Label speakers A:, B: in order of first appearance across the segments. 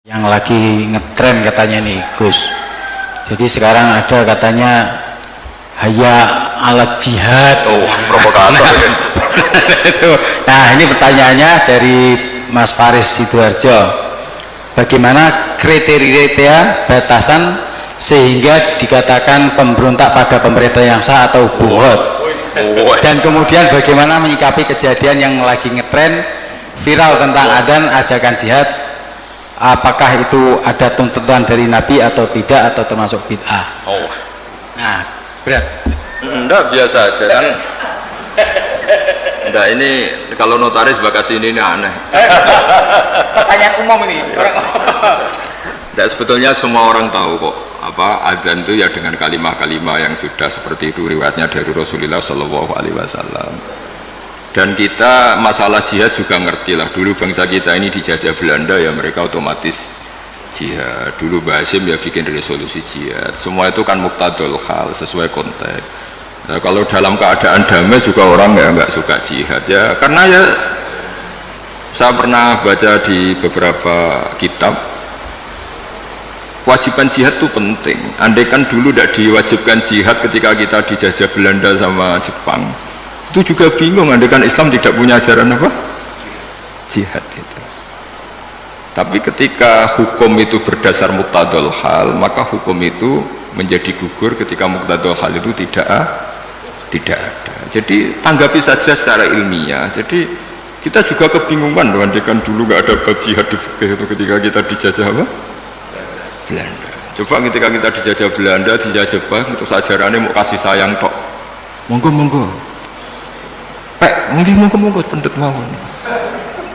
A: Yang lagi ngetren katanya nih Gus. Jadi sekarang ada katanya hayya alat jihad.
B: Oh, provokator ya.
A: Nah ini pertanyaannya dari Mas Faris Sidoarjo. Bagaimana kriteria batasan sehingga dikatakan pemberontak pada pemerintah yang sah atau buhot? Dan kemudian bagaimana menyikapi kejadian yang lagi ngetren viral tentang adzan ajakan jihad? Apakah itu ada tuntutan dari Nabi atau tidak, atau termasuk bid'ah?
B: Oh,
A: Nah, berat.
B: enggak, biasa aja kan. Enggak, ini kalau notaris bakas ini aneh.
C: Pertanyaan umum ini orang.
B: Enggak, sebetulnya semua orang tahu kok apa adzan itu ya dengan kalimah-kalimah yang sudah seperti itu riwayatnya dari Rasulullah Shallallahu Alaihi Wasallam. Dan kita masalah jihad juga ngerti lah, dulu bangsa kita ini dijajah Belanda ya mereka otomatis jihad. Dulu Mbah Hasyim ya bikin resolusi jihad, semua itu kan muqtadul hal, sesuai konteks. Nah, kalau dalam keadaan damai juga orang ya nggak suka jihad ya, karena ya saya pernah baca di beberapa kitab kewajiban jihad itu penting. Andai kan dulu tidak diwajibkan jihad ketika kita dijajah Belanda sama Jepang, itu juga bingung, andai kan Islam tidak punya ajaran apa? Jihad itu. Tapi ketika hukum itu berdasar muqtadul hal, maka hukum itu menjadi gugur ketika muqtadul hal itu tidak ada. Jadi tanggapi saja secara ilmiah. Jadi kita juga kebingungan loh, andai kan dulu nggak ada bab jihad di fikih itu ketika kita dijajah apa? Belanda. Coba ketika kita dijajah Belanda, dijajah Jepang, itu ajarannya mau kasih sayang tok. Monggo. Pek, monggo pendet mawon.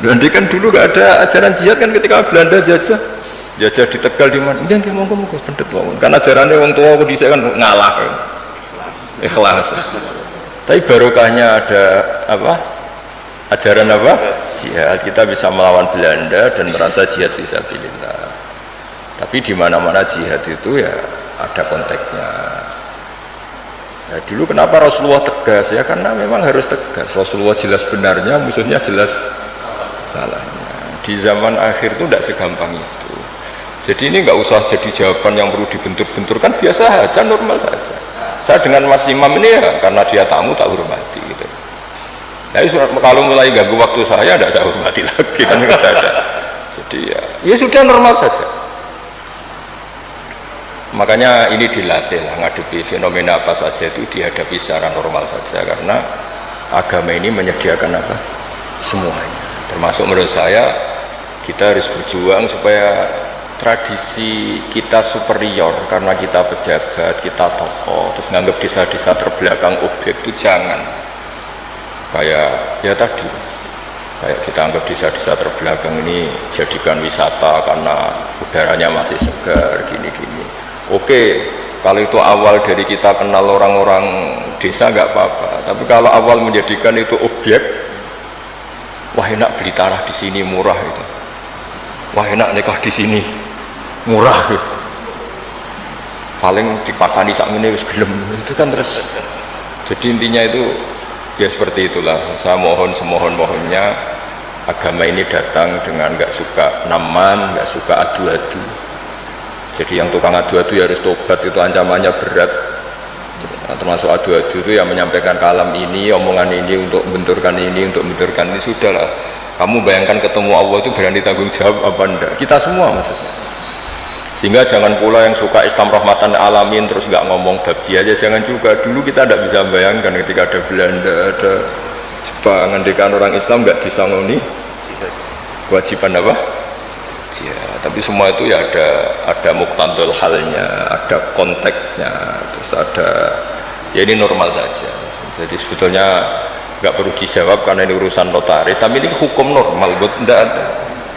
B: Belanda kan dulu gak ada ajaran jihad kan ketika Belanda jajah di Tegal di mana? Nggih monggo pendet mawon. Karena ajarannya wong tua aku dhisik kan ngalah. Ikhlas. Tapi barokahnya ada apa? Ajaran apa? Jihad. Kita bisa melawan Belanda dan merasa jihad fisabilillah. Tapi di mana-mana jihad itu ya ada konteksnya. Ya, dulu kenapa Rasulullah tegas ya, karena memang harus tegas. Rasulullah jelas benarnya, musuhnya jelas salahnya. Di zaman akhir itu tidak segampang itu. Jadi ini nggak usah jadi jawaban yang perlu dibentur-benturkan, biasa saja, normal saja. Saya dengan Mas Imam ini ya karena dia tamu tak hormati gitu. Nah, kalau mulai ganggu waktu saya tidak saya hormati lagi kan nggak ada. Jadi ya sudah normal saja. Makanya ini dilatih lah, ngadepi fenomena apa saja itu dihadapi secara normal saja, karena agama ini menyediakan apa? Semuanya. Termasuk menurut saya kita harus berjuang supaya tradisi kita superior karena kita pejabat, kita tokoh, terus nganggap desa-desa terbelakang objek itu jangan. Kayak ya tadi, kayak kita anggap desa-desa terbelakang ini jadikan wisata karena udaranya masih segar gini-gini. Oke, kalau itu awal dari kita kenal orang-orang desa nggak apa-apa. Tapi kalau awal menjadikan itu objek, wah enak beli tanah di sini murah itu. Wah enak nikah di sini murah gitu. Paling dipakani sak ngene wis gelem. Itu kan terus. Jadi intinya itu ya seperti itulah. Saya mohon semohon-mohonnya agama ini datang dengan nggak suka namam, nggak suka adu-adu. Jadi yang tukang adu-adu ya harus tobat, itu ancamannya berat. Termasuk adu-adu itu yang menyampaikan kalam ini, omongan ini untuk membenturkan ini, sudahlah. Kamu bayangkan ketemu Allah itu berani tanggung jawab apa enggak? Kita semua maksudnya. Sehingga jangan pula yang suka Islam rahmatan alamin terus nggak ngomong bab jihad aja, jangan juga. Dulu kita tidak bisa bayangkan ketika ada Belanda, ada Jepang, ngendikan orang Islam nggak disangoni kewajiban apa? Ya, tapi semua itu ya ada muqtadul halnya, ada konteksnya, terus ada ya ini normal saja. Jadi sebetulnya nggak perlu dijawab karena ini urusan notaris, tapi ini hukum normal, buat tidak ada.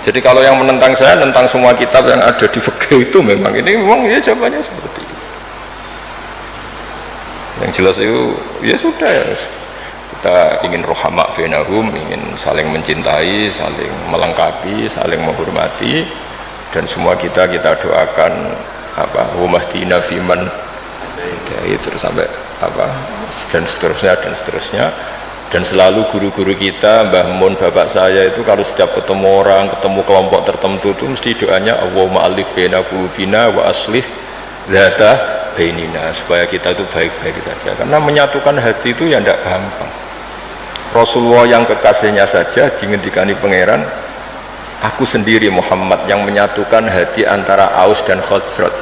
B: Jadi kalau yang menentang saya tentang semua kitab yang ada di fikih itu memang ya jawabannya seperti itu. Yang jelas itu ya sudah ya. Kita ingin rohama bainahum, ingin saling mencintai, saling melengkapi, saling menghormati, dan semua kita doakan apa wamahdina fiman terus sampai apa dan seterusnya Dan selalu guru-guru kita, Mbah Mun, bapak saya itu kalau setiap ketemu orang, ketemu kelompok tertentu itu mesti doanya Allahumma alif baina qulubina wa aslih dzata bainina, supaya kita itu baik-baik saja. Karena menyatukan hati itu ya tidak gampang. Rasulullah yang kekasihnya saja dingendikani pangeran, aku sendiri Muhammad yang menyatukan hati antara Aus dan Khazraj.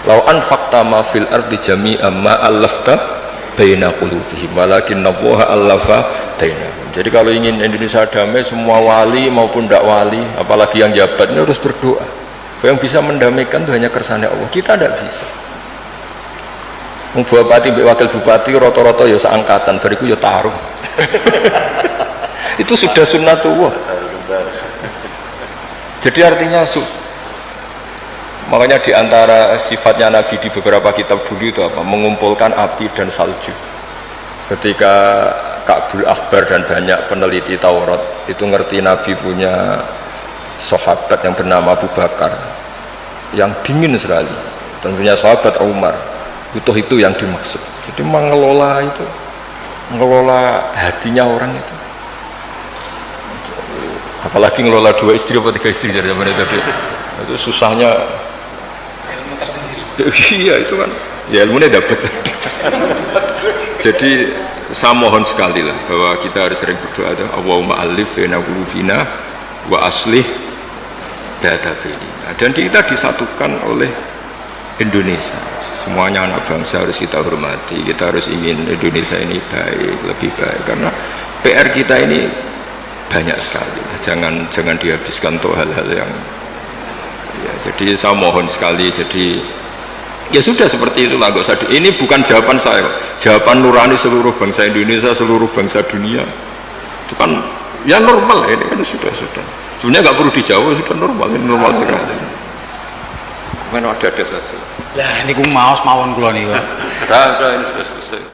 B: Lau anfaqta ma fil ardi jami'an ma allafta baina qulubihim walakinnallaha allafa bainahum. Jadi kalau ingin Indonesia damai, semua wali maupun tidak wali, apalagi yang jabat ini harus berdoa. Yang bisa mendamaikan itu hanya kersane Allah. Kita tidak bisa. Bupati, wakil bupati, roto-roto ya seangkatan, bariku ya taruh. Itu sudah sunnatullah. Jadi artinya makanya diantara sifatnya Nabi di beberapa kitab dulu itu apa? Mengumpulkan api dan salju. Ketika Ka'bul Akhbar dan banyak peneliti Taurat itu ngerti Nabi punya sahabat yang bernama Abu Bakar yang dingin sekali, dan punya sahabat Umar, itu yang dimaksud. Jadi mengelola hatinya orang itu. Apalagi ngelola 2 istri atau 3 istri dari zaman itu susahnya.
C: Tersendiri.
B: Iya itu kan ya ilmunya dapat. Jadi saya mohon sekali lah bahwa kita harus sering berdoa, Allahumma alif baina qulubina wa aslih dzata bainina. Dan kita disatukan oleh Indonesia. Semuanya anak bangsa harus kita hormati. Kita harus ingin Indonesia ini baik, lebih baik, karena PR kita ini banyak sekali. Jangan dihabiskan untuk hal-hal yang ya, jadi saya mohon sekali, jadi ya sudah seperti itulah, nggak usah ini bukan jawaban saya, jawaban nurani seluruh bangsa Indonesia, seluruh bangsa dunia. Itu kan ya normal, ini kan sudah sebenarnya nggak perlu dijawab, sudah normal, ini normal sekali. Mana ada saja
C: Lah ini ku maos mawon kula niku.
B: Udah ini sudah selesai.